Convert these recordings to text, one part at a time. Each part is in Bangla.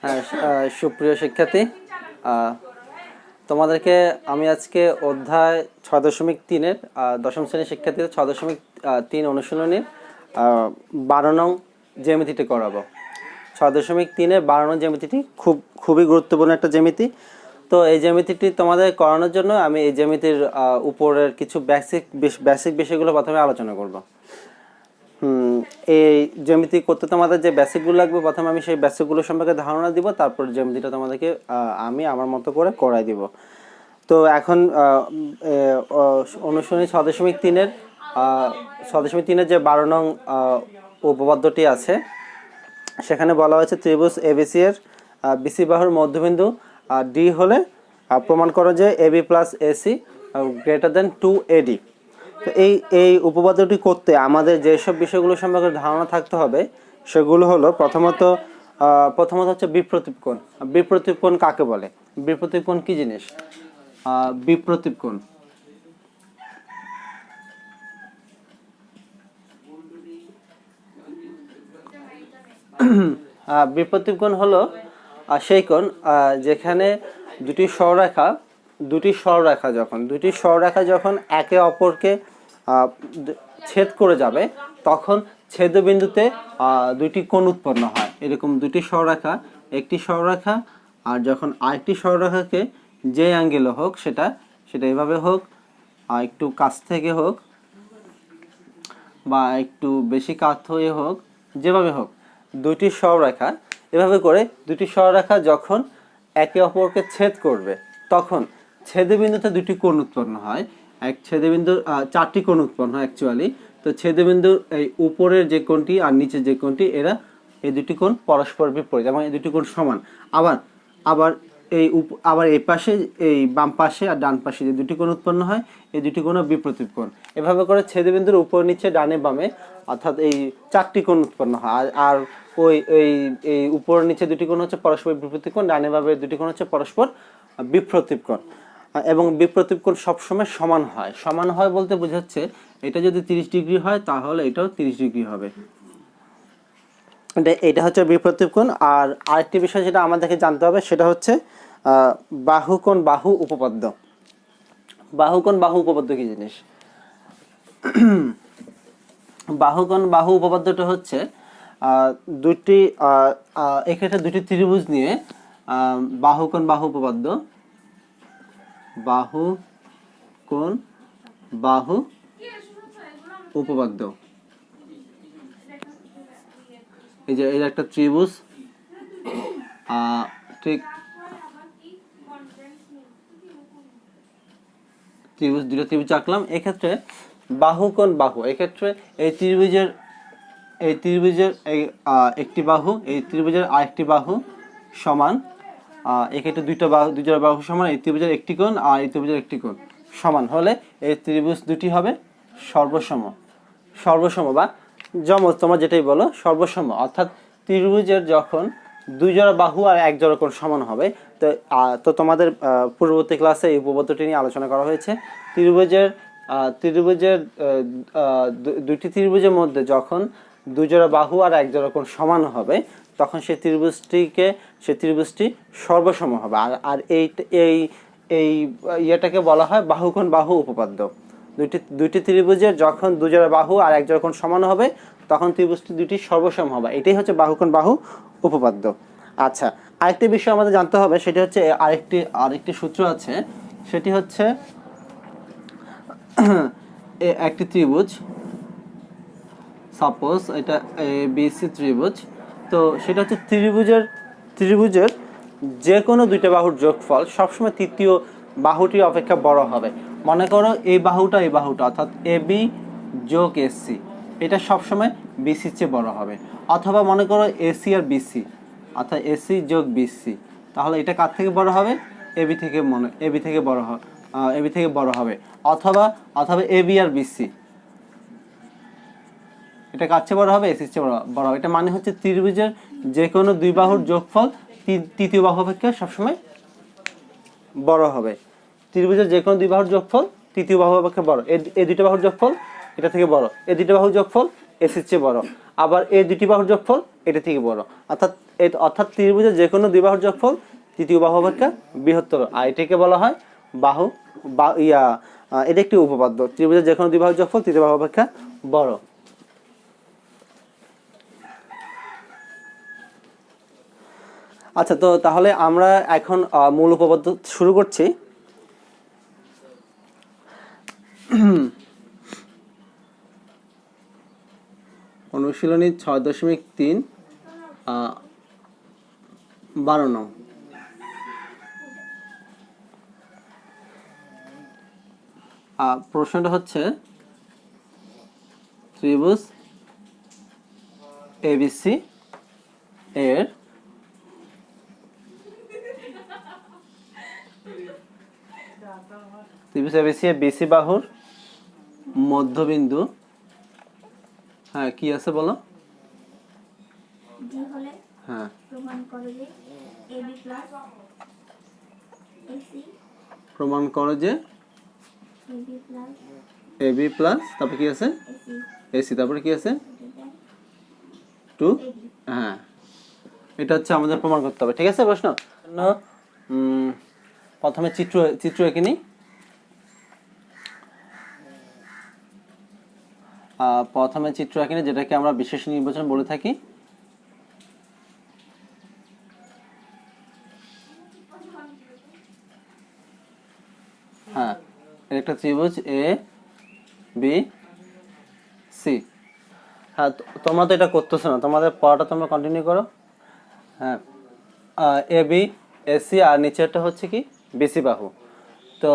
হ্যাঁ, সুপ্রিয় শিক্ষার্থী, তোমাদেরকে আমি আজকে অধ্যায় 6.3-এর দশম শ্রেণীর শিক্ষার্থীদের 6.3 অনুশীলনীর 12 নং জ্যামিতিটি করাবো। 6.3-এর 12 নং জ্যামিতিটি খুবই গুরুত্বপূর্ণ একটা জ্যামিতি। তো এই জ্যামিতিটি তোমাদের করানোর জন্য আমি এই জ্যামিতির উপরের কিছু বেসিক বিষয়গুলো প্রথমে আলোচনা করব। এই জ্যামিতি করতে তোমাদের যে বেসিকগুলো লাগবে, প্রথমে আমি সেই বেসিকগুলো সম্পর্কে ধারণা দিব, তারপর জ্যামিতিটা তোমাদেরকে আমি আমার মতো করে করাই দিব। তো এখন অনুশীলনী 6.3-এর 6.3-এর যে 12 নং উপপাদ্যটি আছে, সেখানে বলা হয়েছে ত্রিভুজ এবিসি এর বিসি বাহুর মধ্যবিন্দু ডি হলে প্রমাণ করো যে AB plus AC greater than 2AD। তো এই উপপাদ্যটি করতে আমাদের যেসব বিষয়গুলো সম্পর্কে ধারণা থাকতে হবে সেগুলো হলো প্রথমত হচ্ছে বিপ্রতীপ কোণ। বিপ্রতীপ কোণ কাকে বলে? বিপ্রতীপ কোণ কি জিনিস? বিপ্রতীপ কোণ বিপ্রতীপ কোণ হলো সেই কোণ যেখানে দুটি সরলরেখা যখন একে অপরকে ছেদ করে যাবে, তখন ছেদবিন্দুতে দুটি কোণ উৎপন্ন হয়। এরকম দুটি সরলরেখা, একটি সরলরেখা আর যখন আরেকটি সরলরেখাকে যে অ্যাঙ্গেলে হোক, সেটা এভাবে হোক, একটু কাছ থেকে হোক বা একটু বেশি কাছ হয়ে হোক, যেভাবে হোক, দুটি সরলরেখা এভাবে করে দুটি সরলরেখা যখন একে অপরকে ছেদ করবে, তখন ছেদবিন্দুতে দুটি কোণ উৎপন্ন হয়। এক ছেদবিন্দুর 4টি কোণ উৎপন্ন হয় অ্যাকচুয়ালি। তো ছেদবিন্দুর এই উপরের যে কোণটি আর নিচের যে কোণটি, এই দুটি কোণ পরস্পর বিপরীত এবং এই দুটি কোণ সমান। আবার এই পাশে, এই বাম পাশে আর ডান পাশে যে দুটি কোণ উৎপন্ন হয়, এই দুটি কোণ বিপ্রতীপ কোণ। এভাবে করে ছেদবিন্দুর উপর নিচে ডানে বামে অর্থাৎ এই 4টি কোণ উৎপন্ন হয়। আর এই উপর নিচে দুটি কোণ হচ্ছে পরস্পর বিপ্রতীপ কোণ, ডানে বামে দুটি কোণ হচ্ছে পরস্পর বিপ্রতীপ কোণ। এবং বিপ্রতীপ কোণ সবসময় সমান হয় বলতে বোঝাচ্ছে এটা যদি 30 ডিগ্রি হয় তাহলে এটাও 30 ডিগ্রি হবে। এটা হচ্ছে বিপ্রতীপ কোণ। আর আরেকটি বিষয় যেটা আমাদেরকে জানতে হবে সেটা হচ্ছে বাহুকোণ বাহু উপপাদ্য। বাহুকোণ বাহু উপপাদ্য কি জিনিস? বাহুকোণ বাহু উপপাদ্যটা হচ্ছে এক্ষেত্রে দুটি ত্রিভুজ নিয়ে বাহুকোণ বাহু উপপাদ্য, বাহুকোণ বাহু উপপাদ্য। এই যে এর একটা ত্রিভুজ, ঠিক দুটো ত্রিভুজ আঁকলাম। এক্ষেত্রে বাহুকোণ বাহু, এক্ষেত্রে এই ত্রিভুজের একটি বাহু, এই ত্রিভুজের আরেকটি বাহু সমান। এক্ষেত্রে দুইটা বাহু সমান, এই ত্রিভুজের একটি কোণ আর এই ত্রিভুজের একটি কোণ সমান হলে এই ত্রিভুজ দুটি হবে সর্বসম বা যমজ, তোমার যেটাই বলো, সর্বসম। অর্থাৎ ত্রিভুজের যখন দুই জোড়া বাহু আর এক জোড়া কোণ সমান হবে, তো তোমাদের পূর্ববর্তী ক্লাসে এই উপপাদ্যটি নিয়ে আলোচনা করা হয়েছে। দুইটি ত্রিভুজের মধ্যে যখন দুই জোড়া বাহু আর এক জোড়া কোণ সমান হবে, তখন সেই ত্রিভুজটি সর্বসম হবে। আর এই ইয়েটাকে বলা হয় বাহুকোণ বাহু উপপাদ্য। দুইটি ত্রিভুজের যখন দুই জোড়া বাহু আর এক জোড়া কোণ সমান হবে, তখন ত্রিভুজটি দুটি সর্বসম হবে। এটাই হচ্ছে বাহুকোণ বাহু উপপাদ্য। আচ্ছা, আরেকটি বিষয় আমাদের জানতে হবে, সেটি হচ্ছে আরেকটি সূত্র আছে। সেটি হচ্ছে একটি ত্রিভুজ, সাপোজ এটা ABC ত্রিভুজ। তো সেটা হচ্ছে ত্রিভুজের যে কোনো দুইটা বাহুর যোগফল সবসময় তৃতীয় বাহুটি অপেক্ষা বড় হবে। মনে করো এই বাহুটা অর্থাৎ AB যোগ AC, এটা সবসময় BCর চেয়ে বড় হবে। অথবা মনে করো AC আর BC, অর্থাৎ AC যোগ BC, তাহলে এটা কার থেকে বড় হবে? AB থেকে বড় হবে। অথবা AB আর BC, এটা কার চেয়ে বড় হবে? এসির চেয়ে বড় হবে। এটা মানে হচ্ছে ত্রিভুজের যে কোনো দুই বাহুর যোগফল তৃতীয় বাহু অপেক্ষা সবসময় বড় হবে। ত্রিভুজের যে কোনো দুই বাহুর যোগফল তৃতীয় বাহু অপেক্ষা বড়। এই দুটো বাহুর যোগফল এটা থেকে বড়, এই দুটো বাহুর যোগফল এসির চেয়ে বড়। আবার এই দুটি বাহুর যোগফল এটা থেকে বড়, অর্থাৎ ত্রিভুজের যে কোনো দুই বাহুর যোগফল তৃতীয় বাহু অপেক্ষা বৃহত্তর, আর এটাকে বলা হয় বাহু বা এটা একটি উপপাদ্য, ত্রিভুজের যে কোনো দুই বাহুর যোগফল তৃতীয় বাহু অপেক্ষা বড়। আচ্ছা, তো তাহলে আমরা এখন মূল উপপাদ্য শুরু করছি। অনুশীলনী 6.3 12 নং। প্রশ্নটা হচ্ছে ত্রিভুজ এবিসি এর ত্রিভুজ এবিসি এর বিসি বাহুর মধ্যবিন্দু, হ্যাঁ কি আছে বলো? ডি হলে হ্যাঁ, প্রমাণ করো যে এবি প্লাস এসি, প্রমাণ করো যে এবি প্লাস তারপর কি আছে এসি, তারপরে কি আছে 2, হ্যাঁ এটা হচ্ছে আমাদের প্রমাণ করতে হবে। ঠিক আছে, প্রশ্ন প্রথমে চিত্র এঁকে নিই। প্রথমে চিত্র এঁকে নিই, যেটাকে আমরা বিশেষ নির্বাচন বলে থাকি। হ্যাঁ, একটা ত্রিভুজ এ বি সি। হ্যাঁ, তোমরা তো এটা করতেছো না, তোমাদের পড়াটা তোমরা কন্টিনিউ করো। হ্যাঁ, এ বি এসি আর নিচেরটা হচ্ছে কি বিসি বাহু। তো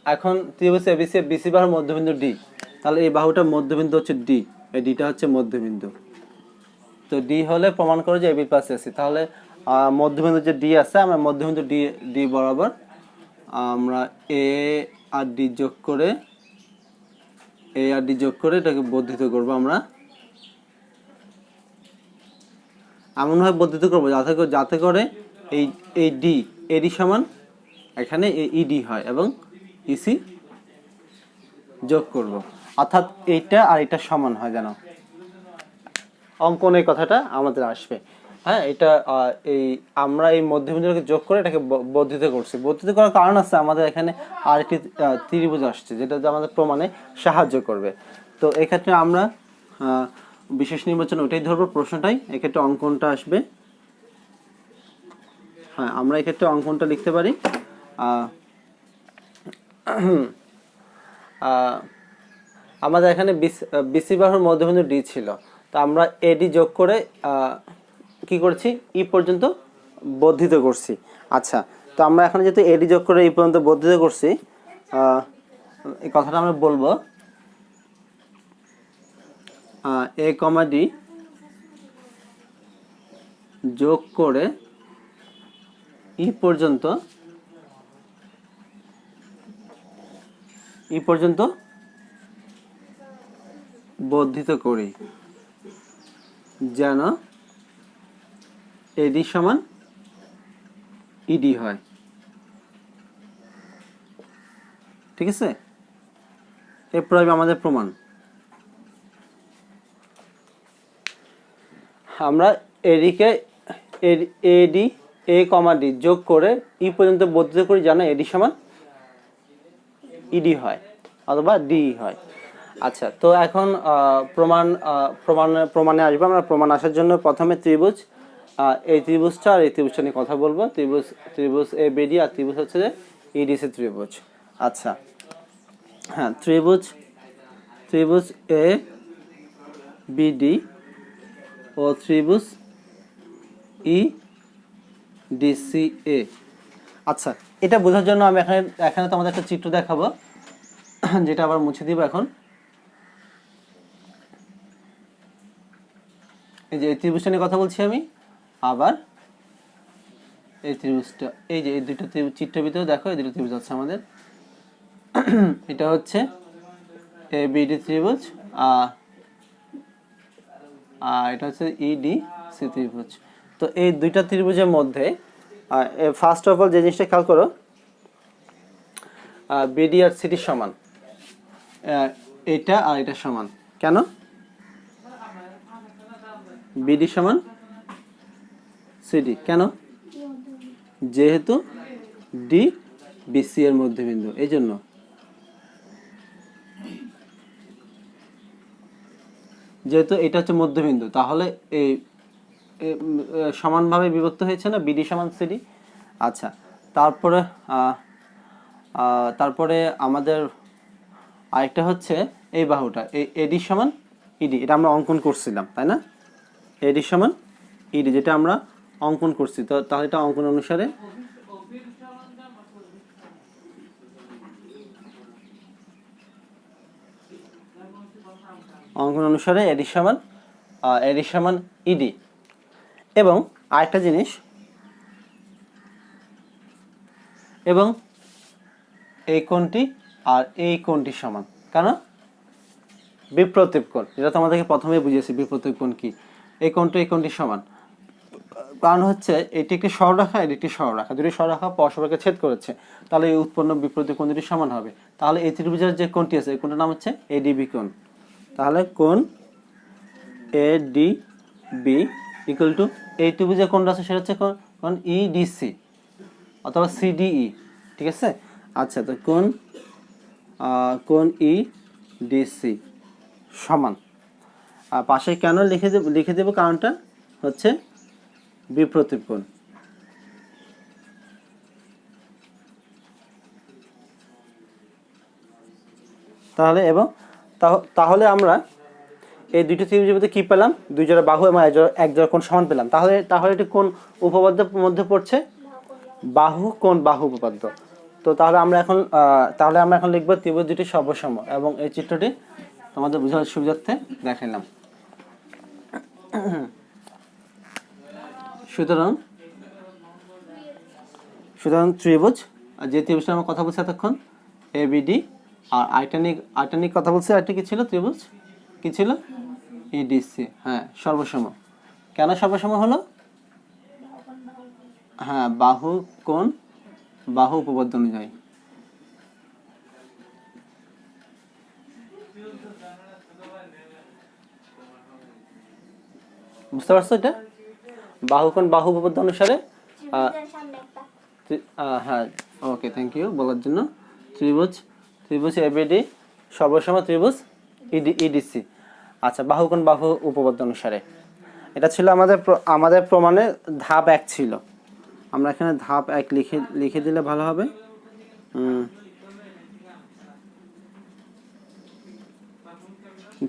এখন ত্রিভুজ এবিসি বিসি বাহুর মধ্যবিন্দু ডি, তাহলে এই বাহুটার মধ্যবিন্দু হচ্ছে ডি, এই ডিটা হচ্ছে মধ্যবিন্দু। তো ডি হলে প্রমাণ করো যে এবি প্লাস এসি। তাহলে মধ্যবিন্দু যে ডি আছে, আমরা মধ্যবিন্দু ডি বরাবর আমরা এ আর ডি যোগ করে এটাকে বর্ধিত করবো। আমরা এমনভাবে বর্ধিত করবো যাতে করে এই ডি এডি সমান এখানে ইডি হয় এবং ইসি যোগ করব, অর্থাৎ এইটা আর এটা সমান হয় যেন। অঙ্কনের কথাটা আমাদের আসবে। হ্যাঁ, এটা আমরা এই মধ্যবিন্দুকে যোগ করে এটাকে বর্ধিত করছি। বর্ধিত করার কারণ আছে, আমাদের এখানে আরেকটি ত্রিভুজ আসছে যেটা আমাদের প্রমাণে সাহায্য করবে। তো এক্ষেত্রে আমরা বিশেষ নির্বাচন ওটাই ধরবো, প্রশ্নটাই এক্ষেত্রে অঙ্কনটা আসবে। হ্যাঁ, আমরা এক্ষেত্রে অঙ্কনটা লিখতে পারি। আমাদের এখানে বিসি বাহুর মধ্যবিন্দু ডি ছিল, তো আমরা এডি যোগ করে কি করছি ই পর্যন্ত বর্ধিত করছি। আচ্ছা, তো আমরা এখন যেহেতু এডি যোগ করে এই পর্যন্ত বর্ধিত করছি, এই কথাটা আমরা বলবো এ কমা ডি যোগ করে ই পর্যন্ত বর্ধিত করি যেন এডি সমান ইডি হয়। ঠিক আছে, এরপর আমাদের প্রমাণ। আমরা এডিকে এডি এ কমা ডি যোগ করে ই পর্যন্ত বর্ধিত করি যেন এডি সমান ইডি হয় অথবা ডি হয়। আচ্ছা, তো এখন প্রমাণে আসবো। আমরা প্রমাণ আসার জন্য প্রথমে ত্রিভুজ, এই ত্রিভুজটা আর এই ত্রিভুজটা নিয়ে কথা বলবো। ত্রিভুজ এ বিডি আর ত্রিভুজ হচ্ছে যে ইডিসি ত্রিভুজ। আচ্ছা, হ্যাঁ, ত্রিভুজ এ বিডি ও ত্রিভুজ ই ডিসি এ। আচ্ছা, এটা বোঝার জন্য আমি এখানে তোমাদের একটা চিত্র দেখাবো, যেটা আবার মুছে দিব এখন। এই যে এই ত্রিভুজটা নিয়ে কথা বলছি আমি, আবার এই ত্রিভুজটা, এই যে এই দুটো চিত্রের ভিতরে দেখো এই দুটো ত্রিভুজ আছে আমাদের। এটা হচ্ছে এ বিডি ত্রিভুজ, আর এটা হচ্ছে ইডি সি ত্রিভুজ। তো এই দুইটা ত্রিভুজের মধ্যে ফার্স্ট অফ অল যে জিনিসটা খেয়াল করো, বিডি আর সিডি সমান, এটা আর এটা সমান। কেন? বিডি সমান সিডি। কেন? যেহেতু ডি বিসি এর মধ্যবিন্দু, এই জন্য। যেহেতু এটা হচ্ছে মধ্যবিন্দু, তাহলে এই সমানভাবে বিভক্ত হয়েছে না, বিডি সমান সিডি। আচ্ছা, তারপরে তারপরে আমাদের আরেকটা হচ্ছে এই বাহুটা, এই এডি সমান ইডি, এটা আমরা অঙ্কন করছিলাম তাই না? এডি সমান ইডি যেটা আমরা অঙ্কন করছি, তো তাহলে এটা অঙ্কন অনুসারে এডি সমান ইডি। এবং আরেকটা জিনিস, এবং এই কোণটি আর এই কোণটি সমান। কেন? বিপ্রতীপ কোণ, যেটা তোমাদেরকে প্রথমেই বুঝিয়েছি বিপ্রতীপ কোণ কি। এই কোণটি সমান, কারণ হচ্ছে এটি একটি সরলরেখা, এটি একটি সরলরেখা, দুটি সরলরেখা পরস্পরকে ছেদ করেছে, তাহলে এই উৎপন্ন বিপ্রতীপ কোণ দুটি সমান হবে। তাহলে এই ত্রিভুজের যে কোণটি আছে, এই কোণটার নাম হচ্ছে এডিবি কোণ। তাহলে কোণ এডিবি ইকুয়াল টু এই ত্রিভুজের কোণটা আছে সেটা হচ্ছে কোণ ইডিসি অথবা সিডিই, ঠিক আছে? আচ্ছা, তো কোণ ইডিসি সমান, আর পাশে কেন লিখে দেব কারণটা হচ্ছে বিপ্রতীপ কোণ। তাহলে আমরা এই দুইটি ত্রিভুজের মধ্যে কি পেলাম? দুই জোড়া বাহু এবং এক জোড়া কোণ সমান পেলাম। তাহলে এটি কোন উপপাদ্যের মধ্যে পড়ছে? বাহু কোণ বাহু উপপাদ্য। তো তাহলে আমরা এখন লিখব ত্রিভুজ দুটি সর্বসম, এবং এই চিত্রটি তোমাদের বোঝার সুবিধার্থে দেখাইলাম। সুতরাং ত্রিভুজ, যে ত্রিভুজটা আমরা কথা বলছি এতক্ষণ এবিডি, আর আইটানিক কথা বলছি, আরেকটি কি ছিল ত্রিভুজ, কি ছিল? ইডিসি। হ্যাঁ, সর্বসম। কেন সর্বসম হলো? হ্যাঁ, বাহু কোণ বাহু উপপাদ্য অনুযায়ী। বুঝতে পারছো? এটা বাহু কোণ বাহু উপপাদ্য অনুসারে। হ্যাঁ, ওকে, থ্যাংক ইউ বলার জন্য। ত্রিভুজ এবিডি সর্বসম ত্রিভুজ ইডিসি। আচ্ছা, বাহু কোণ বাহু উপপাদ্য অনুসারে। এটা ছিল আমাদের প্রমাণে ধাপ 1 ছিল। আমরা এখানে ধাপ 1 লিখে দিলে ভালো হবে।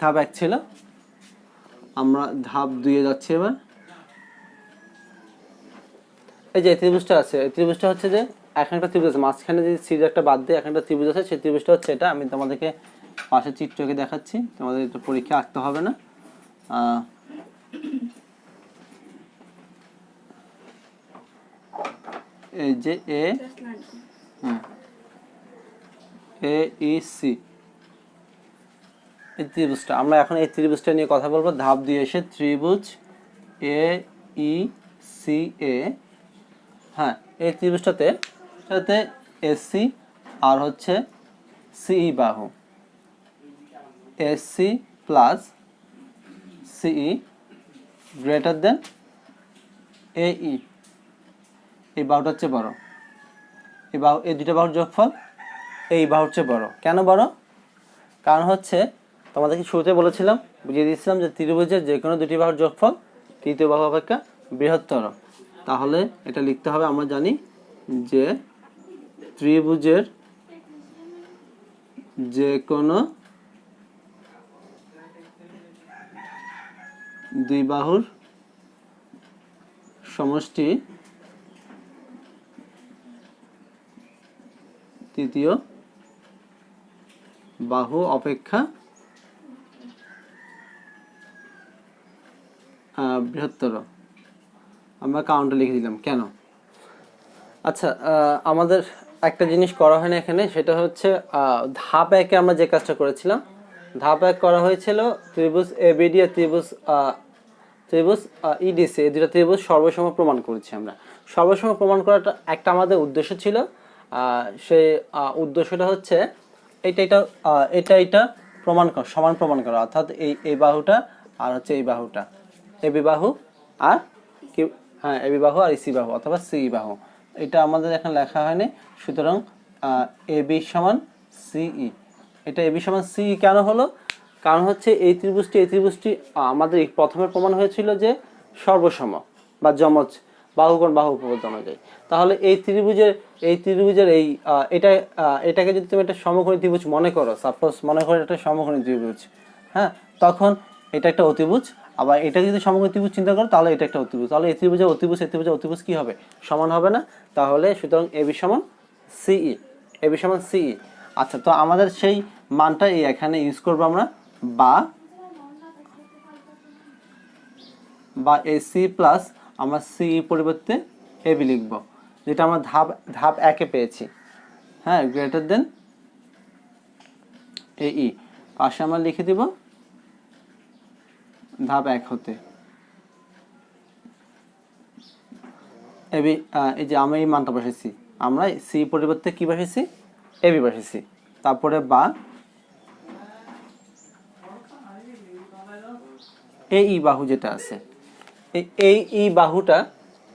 ধাপ 1 ছিল, আমরা ধাপ 2 এ যাচ্ছি এবার। এই যে ত্রিভুজটা আছে, এই ত্রিভুজটা হচ্ছে যে এখন একটা ত্রিভুজ আছে, মাঝখানে যে সিরিজ একটা বাদ দিয়ে এখন একটা ত্রিভুজ আছে, সেই ত্রিভুজটা হচ্ছে এটা। আমি তোমাদেরকে পাশের চিত্রকে দেখাচ্ছি, তোমাদের এটা পরীক্ষা আঁকতে হবে না। এই যে AEC এই ত্রিভুজটা, আমরা এখন এই ত্রিভুজটা নিয়ে কথা বলবো। ধাপ 2 এসে ত্রিভুজ AECA। হ্যাঁ, এই ত্রিভুজটাতে এসি আর হচ্ছে সিই বাহু, এসি প্লাস সিই গ্রেটার দেন এই বাহুটা হচ্ছে বড়। এই দুটো বাহুর যোগফল এই বাহুর চেয়ে বড়। কেন বড়? কারণ হচ্ছে তোমাদেরকে শুরুতে বলেছিলাম, বুঝিয়ে দিয়েছিলাম যে ত্রিভুজের যে কোনো দুটি বাহুর যোগফল তৃতীয় বাহু অপেক্ষা বৃহত্তর। তাহলে এটা লিখতে হবে, আমরা জানি যে ত্রিভুজের যে কোনো দুই বাহুর সমষ্টি তৃতীয় বাহু অপেক্ষা বৃহত্তর। আমরা কাউন্টে লিখে দিলাম। কেন? আচ্ছা, আমাদের একটা জিনিস করা হয় না এখানে, সেটা হচ্ছে ধাপ 1 আমরা যে কাজটা করেছিলাম, ধাপ 1 করা হয়েছিল ত্রিভুজ এবিডি আর ত্রিভুজ ইডিসি, এই দুটো ত্রিভুজ সর্বসম প্রমাণ করেছি আমরা। সর্বসম প্রমাণ করাটা একটা আমাদের উদ্দেশ্য ছিল। সেই উদ্দেশ্যটা হচ্ছে এটা প্রমাণ করা, সমান প্রমাণ করা, অর্থাৎ এই বাহুটা আর হচ্ছে এই বাহুটা এবি বাহু আর কি, হ্যাঁ এবি বাহু আর ইসি বাহু অথবা সি বাহু। এটা আমাদের এখানে লেখা হয়নি, সুতরাং এবি সমান সিই। এটা এবি সমান সিই কেন হলো? কারণ হচ্ছে এই ত্রিভুজটি আমাদের প্রথমে প্রমাণ হয়েছিল যে সর্বসম বা যমজ বাহুকোণ বাহু উপপাদ্য অনুযায়ী। তাহলে এই ত্রিভুজের এই এটাকে যদি তুমি একটা সমকোণী ত্রিভুজ মনে করো, সাপোজ মনে করো একটা সমকোণী ত্রিভুজ, হ্যাঁ, তখন এটা একটা অতিভুজ। আবার এটা যদি সমকোণী ত্রিভুজ চিন্তা করো তাহলে এটা একটা অতিভুজ। তাহলে এই ত্রিভুজের অতিভুজ কি হবে? সমান হবে না। তাহলে সুতরাং এবি সমান সিই, এবি সমান সিই। আচ্ছা, তো আমাদের সেই মানটা এই এখানে ইউজ করবো আমরা, বা এসি প্লাস আমরা সি পরিবর্তে এবি লিখব, যেটা আমরা ধাপ 1-এ পেয়েছি। হ্যাঁ, গ্রেটার দেন এই পাশে আমরা লিখে দিব ধাপ 1 হতে এবি। এই যে আমরা এই মানটা বসেছি, আমরা সি পরিবর্তে কি বসেছি? এবি বসেছি। তারপরে বা এই বাহু যেটা আছে, এই বাহুটা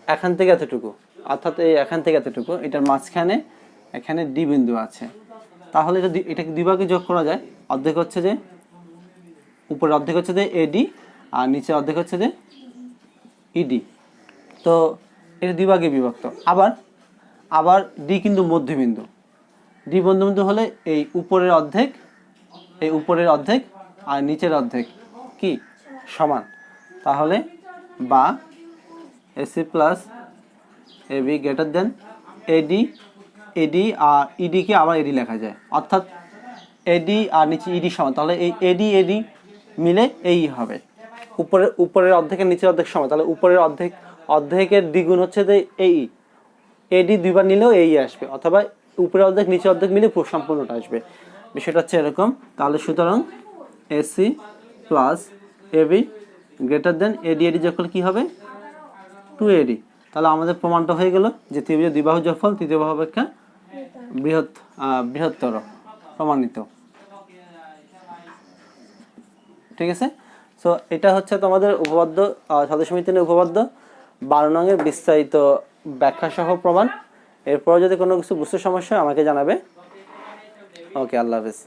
এখান থেকে এতটুকু, অর্থাৎ এই এখান থেকে এতটুকু, এটার মাঝখানে এখানে ডি বিন্দু আছে। তাহলে এটাকে দুই ভাগে যোগ করা যায়। অর্ধেক হচ্ছে যে উপরে অর্ধেক হচ্ছে যে এডি আর নিচে অর্ধেক হচ্ছে যে ইডি। তো এটা দুই ভাগে বিভক্ত। আবার ডি কিন্তু মধ্যবিন্দু। ডি মধ্যবিন্দু হলে এই উপরের অর্ধেক আর নিচের অর্ধেক কি সমান। তাহলে বা AC plus AB greater than AD আর ইডিকে আবার এডি লেখা যায়, অর্থাৎ এডি আর নিচে ইডি সমান। তাহলে এই এডি মিলে এই হবে। উপরের অর্ধেকের নিচের অর্ধেক সমান, তাহলে উপরের অর্ধেকের দ্বিগুণ হচ্ছে যে এই এডি দুইবার নিলেও এই আসবে, অথবা উপরের অর্ধেক নিচের অর্ধেক মিলে সম্পূর্ণটা আসবে। বিষয়টা হচ্ছে এরকম। তাহলে সুতরাং AC plus AB greater than AD যোগ করলে কি হবে? 2AD। তাহলে আমাদের প্রমাণটা হয়ে গেল যে ত্রিভুজের দ্বিবাহু যোগফল তৃতীয় বাহু অপেক্ষা বৃহত্তর প্রমাণিত। ঠিক আছে। সো এটা হচ্ছে তোমাদের উপপাদ্য, সদস্যমিতিনের উপপাদ্য 12 নং-এর বিস্তারিত ব্যাখ্যা সহ প্রমাণ। এরপর যদি কোনো কিছু বুঝতে সমস্যা হয় আমাকে জানাবে। ওকে, আল্লাহ হাফেজ।